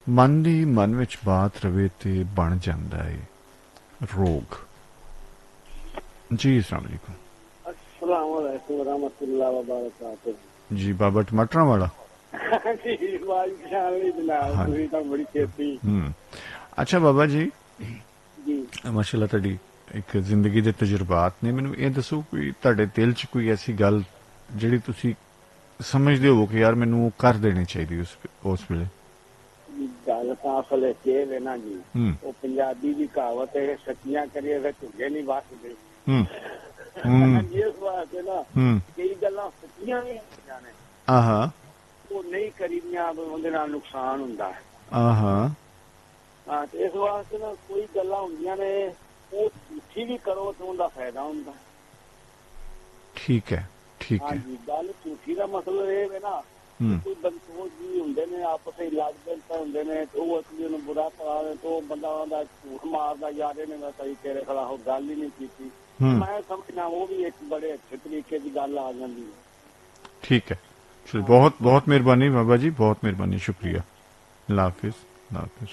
ਮਨ ਦੀ ਮਨ ਵਿੱਚ ਬਾਤ ਰਵੇ ਤੇ ਬਣ ਜਾਂਦਾ ਹੈ ਰੋਗ। ਜੀ अस्सलाम वालेकुम। अस्सलाम वालेकुम रहमतुल्लाह व बरकातुहू। जी बाबा टमाटरा वाला। जी वाज ख्याल नहीं जनाब, हाँ तुसीं तां बड़ी छेती। अच्छा बाबा जी, जी माशाल्लाह ਤੁਹਾਡੀ ਇੱਕ ਜ਼ਿੰਦਗੀ ਦੇ ਤਜਰਬਾਤ ਨੇ। ਮੈਨੂੰ ਇਹ ਦੱਸੋ ਕੋਈ ਤੁਹਾਡੇ ਦਿਲ 'ਚ ਕੋਈ ਐਸੀ ਗੱਲ ਜਿਹੜੀ ਤੁਸੀਂ ਸਮਝਦੇ ਹੋ ਕਿ ਯਾਰ ਮੈਨੂੰ ਉਹ ਕਰ ਦੇਣੀ ਚਾਹੀਦੀ ਉਸ ਵੇਲੇ? गल तां असल च एह् वे ना जी, हम्म वो पंजाबी दी कहावत है, सच्चियां करिए ते झुगे नहीं वसदे। हम्म जिस वास्ते ना कई गल्लां सच्चियां भी होंदियां ने, आहा वो नहीं करीदियां उहदे नाल नुकसान हुंदा है। आहा हाँ, ते इस वास्ते ना कोई गल्लां होंदियां ने वो झूठी भी करो तो उनका फायदा हुंदा। ठीक है ठीक हाँ है। जी, गल झूठी का मतलब ये है ना, कोई बंदोज जी होंगे ने आपस में लड़ पेंटे होंगे ने, तो वो असली उन्हें बुरा करा दे तो बंदा आंदा झूठ मारदा यार इन्हें मैं सही तेरे खिलाफ गल ही नहीं की। मैं समझना वो भी एक बड़े अच्छे तरीके की गल आ जाती है। ठीक है, चलो बहुत बहुत मेहरबानी बाबा जी, बहुत मेहरबानी, शुक्रिया। अल्लाह हाफिज। अल्लाह हाफिज।